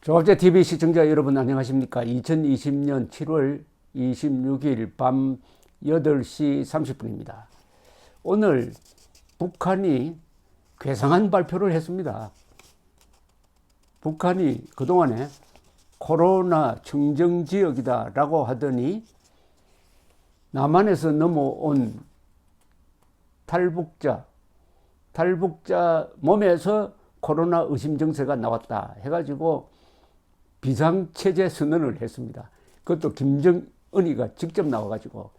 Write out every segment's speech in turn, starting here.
조합제TV 시청자 여러분 안녕하십니까. 2020년 7월 26일 밤 8시 30분입니다. 오늘 북한이 괴상한 발표를 했습니다. 북한이 그동안에 코로나 청정지역이다 라고 하더니 남한에서 넘어온 탈북자 몸에서 코로나 의심 증세가 나왔다 해가지고 비상체제 선언을 했습니다. 그것도 김정은이가 직접 나와가지고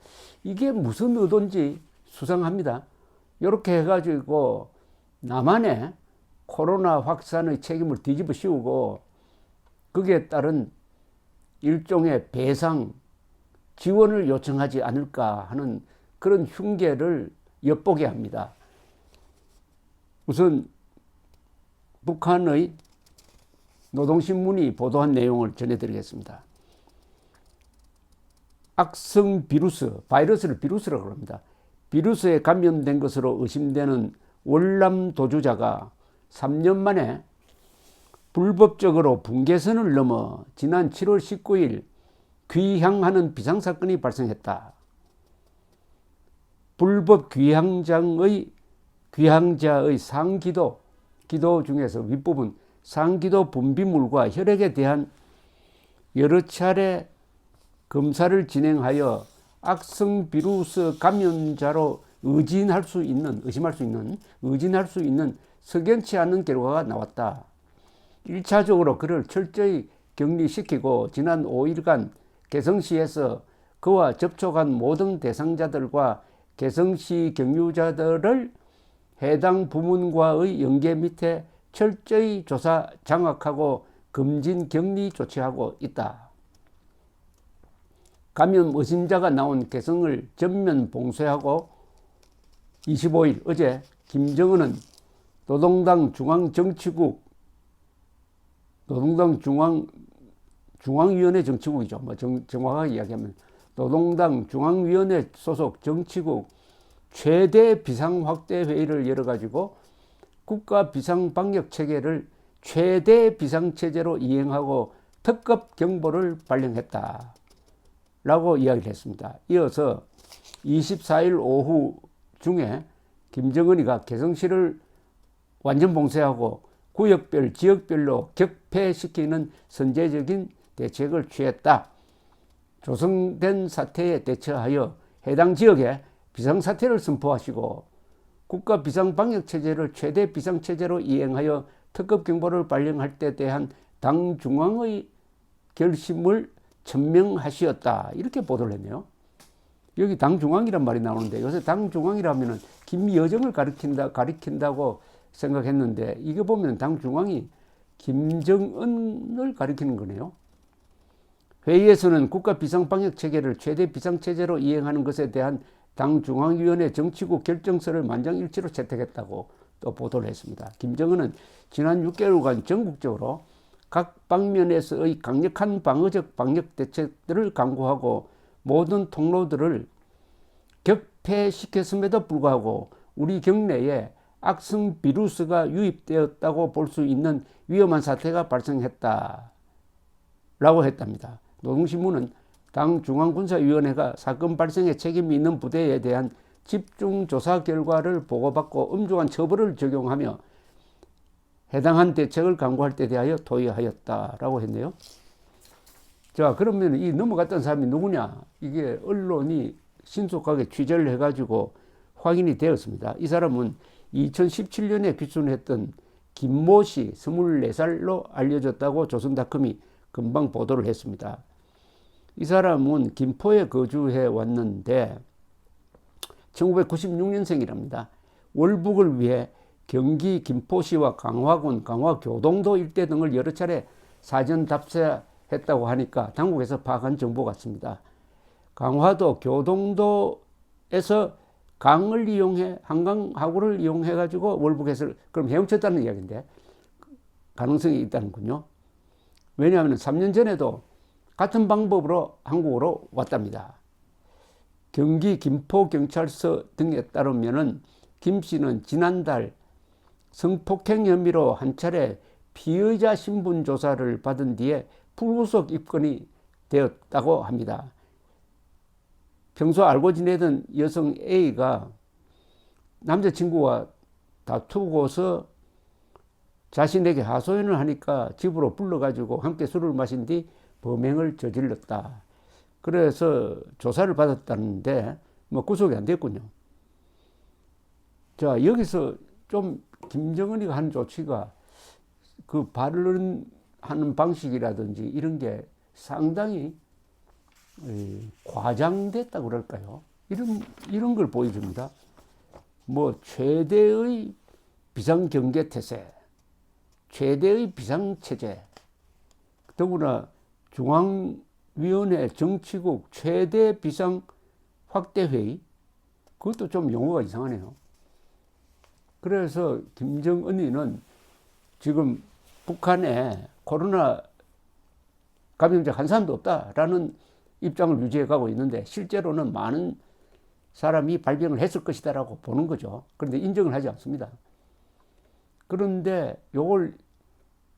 이게 무슨 의도인지 수상합니다. 이렇게 해가지고 남한의 코로나 확산의 책임을 뒤집어 씌우고 거기에 따른 일종의 배상 지원을 요청하지 않을까 하는 그런 흉계를 엿보게 합니다. 우선 북한의 노동신문이 보도한 내용을 전해드리겠습니다. 악성 바이러스를 비루스라고 합니다. 비루스에 감염된 것으로 의심되는 월남 도주자가 3년 만에 불법적으로 분계선을 넘어 지난 7월 19일 귀향하는 비상사건이 발생했다. 불법 귀향자의 기도 중에서 윗부분 상기도 분비물과 혈액에 대한 여러 차례 검사를 진행하여 악성 비루스 감염자로 의심할 수 있는 석연치 않은 결과가 나왔다. 1차적으로 그를 철저히 격리시키고 지난 5일간 개성시에서 그와 접촉한 모든 대상자들과 개성시 경유자들을 해당 부문과의 연계 밑에 철저히 조사 장악하고 검진 격리 조치하고 있다. 감염 의심자가 나온 개성을 전면 봉쇄하고 25일 어제 김정은은 노동당 중앙위원회 정치국이죠. 정확하게 이야기하면 노동당 중앙위원회 소속 정치국 최대 비상확대회의를 열어가지고 국가 비상방역체계를 최대 비상체제로 이행하고 특급 경보를 발령했다 라고 이야기를 했습니다. 이어서 24일 오후 중에 김정은이가 개성시를 완전 봉쇄하고 구역별 지역별로 격폐시키는 선제적인 대책을 취했다. 조성된 사태에 대처하여 해당 지역에 비상사태를 선포하시고 국가 비상방역체제를 최대 비상체제로 이행하여 특급 경보를 발령할 때 대한 당 중앙의 결심을 천명하시었다. 이렇게 보도를 했네요. 여기 당 중앙이란 말이 나오는데 요새 당 중앙이라면 김여정을 가리킨다고 생각했는데 이거 보면 당 중앙이 김정은을 가리키는 거네요. 회의에서는 국가 비상방역체계를 최대 비상체제로 이행하는 것에 대한 당 중앙위원회 정치국 결정서를 만장일치로 채택했다고 또 보도를 했습니다. 김정은은 지난 6개월간 전국적으로 각 방면에서의 강력한 방어적 방역 대책들을 강구하고 모든 통로들을 격폐시켰음에도 불구하고 우리 경내에 악성 비루스가 유입되었다고 볼 수 있는 위험한 사태가 발생했다 라고 했답니다. 노동신문은 당 중앙군사위원회가 사건 발생에 책임이 있는 부대에 대한 집중조사 결과를 보고받고 엄중한 처벌을 적용하며 해당한 대책을 강구할 때 대하여 토의하였다라고 했네요. 자, 그러면 이 넘어갔던 사람이 누구냐? 이게 언론이 신속하게 취재를 해가지고 확인이 되었습니다. 이 사람은 2017년에 귀순했던 김모 씨 24살로 알려졌다고 조선닷컴이 금방 보도를 했습니다. 이 사람은 김포에 거주해 왔는데 1996년생이랍니다. 월북을 위해 경기 김포시와 강화군, 강화교동도 일대 등을 여러 차례 사전 답사했다고 하니까 당국에서 파악한 정보 같습니다. 강화도, 교동도에서 강을 이용해 한강 하구를 이용해 가지고 월북해서 그럼 헤엄쳤다는 이야기인데 가능성이 있다는군요. 왜냐하면 3년 전에도 같은 방법으로 한국으로 왔답니다. 경기 김포경찰서 등에 따르면 김 씨는 지난달 성폭행 혐의로 한 차례 피의자 신분 조사를 받은 뒤에 불구속 입건이 되었다고 합니다. 평소 알고 지내던 여성 A가 남자친구와 다투고서 자신에게 하소연을 하니까 집으로 불러가지고 함께 술을 마신 뒤 범행을 저질렀다. 그래서 조사를 받았다는데 뭐 구속이 안 됐군요. 자, 여기서 좀 김정은이가 한 조치가 그 발언하는 방식이라든지 이런 게 상당히 과장됐다고 그럴까요? 이런 걸 보여줍니다. 뭐 최대의 비상경계태세, 최대의 비상체제, 더구나 중앙위원회 정치국 최대 비상확대회의, 그것도 좀 용어가 이상하네요. 그래서 김정은이는 지금 북한에 코로나 감염자 한 사람도 없다라는 입장을 유지해가고 있는데 실제로는 많은 사람이 발병을 했을 것이다라고 보는 거죠. 그런데 인정을 하지 않습니다. 그런데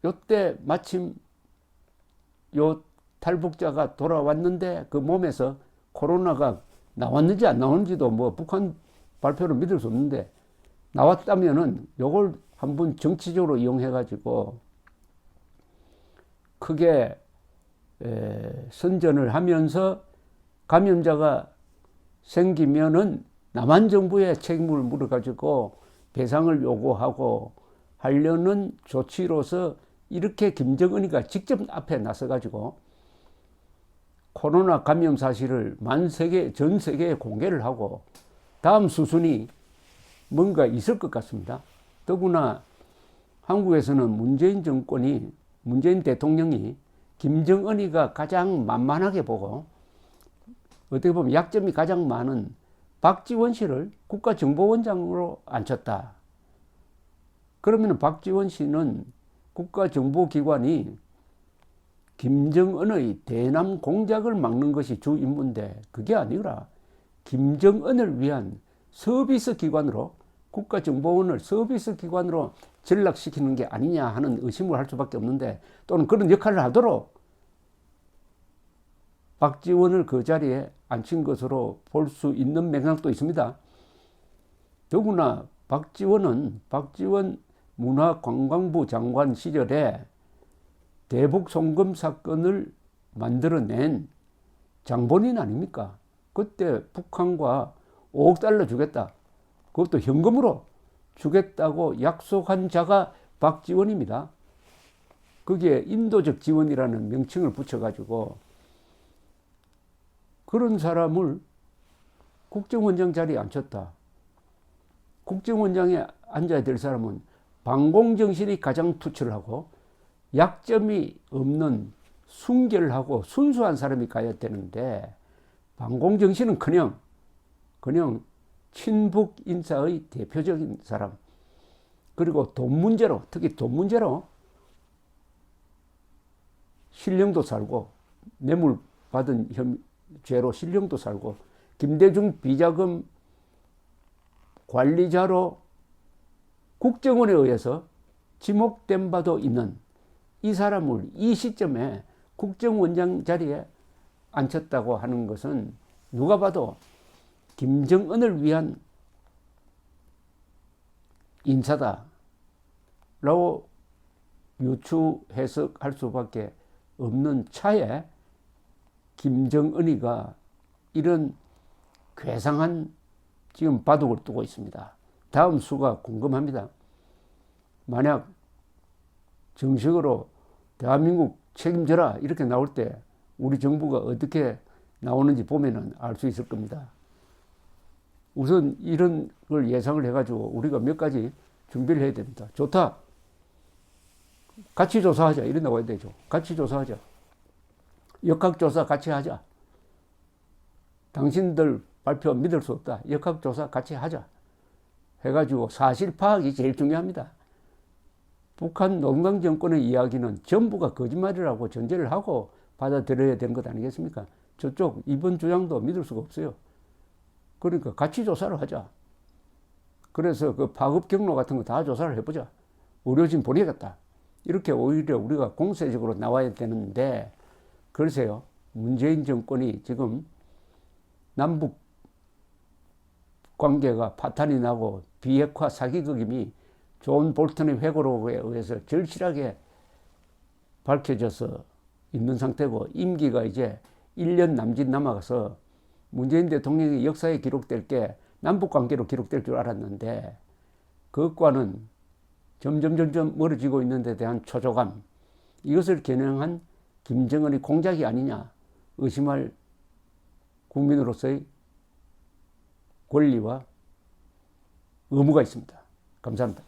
요때 마침 요 탈북자가 돌아왔는데 그 몸에서 코로나가 나왔는지 안 나왔는지도 뭐 북한 발표를 믿을 수 없는데 나왔다면은 요걸 한번 정치적으로 이용해가지고 크게 선전을 하면서 감염자가 생기면은 남한 정부에 책임을 물어가지고 배상을 요구하고 하려는 조치로서 이렇게 김정은이가 직접 앞에 나서가지고 코로나 감염 사실을 전 세계에 공개를 하고 다음 수순이 뭔가 있을 것 같습니다. 더구나 한국에서는 문재인 대통령이 김정은이가 가장 만만하게 보고 어떻게 보면 약점이 가장 많은 박지원 씨를 국가정보원장으로 앉혔다. 그러면 박지원 씨는 국가정보기관이 김정은의 대남 공작을 막는 것이 주 임무인데 그게 아니라 김정은을 위한 서비스 기관으로 국가정보원을 서비스 기관으로 전락시키는 게 아니냐 하는 의심을 할 수밖에 없는데 또는 그런 역할을 하도록 박지원을 그 자리에 앉힌 것으로 볼 수 있는 맥락도 있습니다. 더구나 박지원 문화관광부 장관 시절에 대북 송금 사건을 만들어낸 장본인 아닙니까? 그때 북한과 5억 달러 주겠다. 그것도 현금으로 주겠다고 약속한 자가 박지원입니다. 거기에 인도적 지원이라는 명칭을 붙여가지고 그런 사람을 국정원장 자리에 앉혔다. 국정원장에 앉아야 될 사람은 방공정신이 가장 투철하고 약점이 없는 순결하고 순수한 사람이 가야 되는데 방공정신은 그냥 친북 인사의 대표적인 사람, 그리고 돈 문제로, 특히 돈 문제로 실형도 살고 뇌물 받은 죄로 실형도 살고 김대중 비자금 관리자로 국정원에 의해서 지목된 바도 있는 이 사람을 이 시점에 국정원장 자리에 앉혔다고 하는 것은 누가 봐도 김정은을 위한 인사다라고 유추 해석할 수밖에 없는 차에 김정은이가 이런 괴상한 지금 바둑을 두고 있습니다. 다음 수가 궁금합니다. 만약 정식으로 대한민국 책임져라 이렇게 나올 때 우리 정부가 어떻게 나오는지 보면은 알 수 있을 겁니다. 우선 이런 걸 예상을 해가지고 우리가 몇 가지 준비를 해야 됩니다. 좋다. 같이 조사하자. 이런 나와야 되죠. 같이 조사하자. 역학조사 같이 하자. 당신들 발표 믿을 수 없다. 역학조사 같이 하자. 해가지고 사실 파악이 제일 중요합니다. 북한 농당 정권의 이야기는 전부가 거짓말이라고 전제를 하고 받아들여야 되는 것 아니겠습니까? 저쪽 이번 주장도 믿을 수가 없어요. 그러니까 같이 조사를 하자. 그래서 그 파급 경로 같은 거 다 조사를 해보자. 의료진 보내겠다. 이렇게 오히려 우리가 공세적으로 나와야 되는데, 글쎄요, 문재인 정권이 지금 남북 관계가 파탄이 나고 비핵화 사기극임이 존 볼턴의 회고록에 의해서 절실하게 밝혀져서 있는 상태고, 임기가 이제 1년 남짓 남아가서 문재인 대통령의 역사에 기록될 게 남북 관계로 기록될 줄 알았는데, 그것과는 점점 멀어지고 있는 데 대한 초조감, 이것을 겨냥한 김정은의 공작이 아니냐 의심할 국민으로서의 권리와 의무가 있습니다. 감사합니다.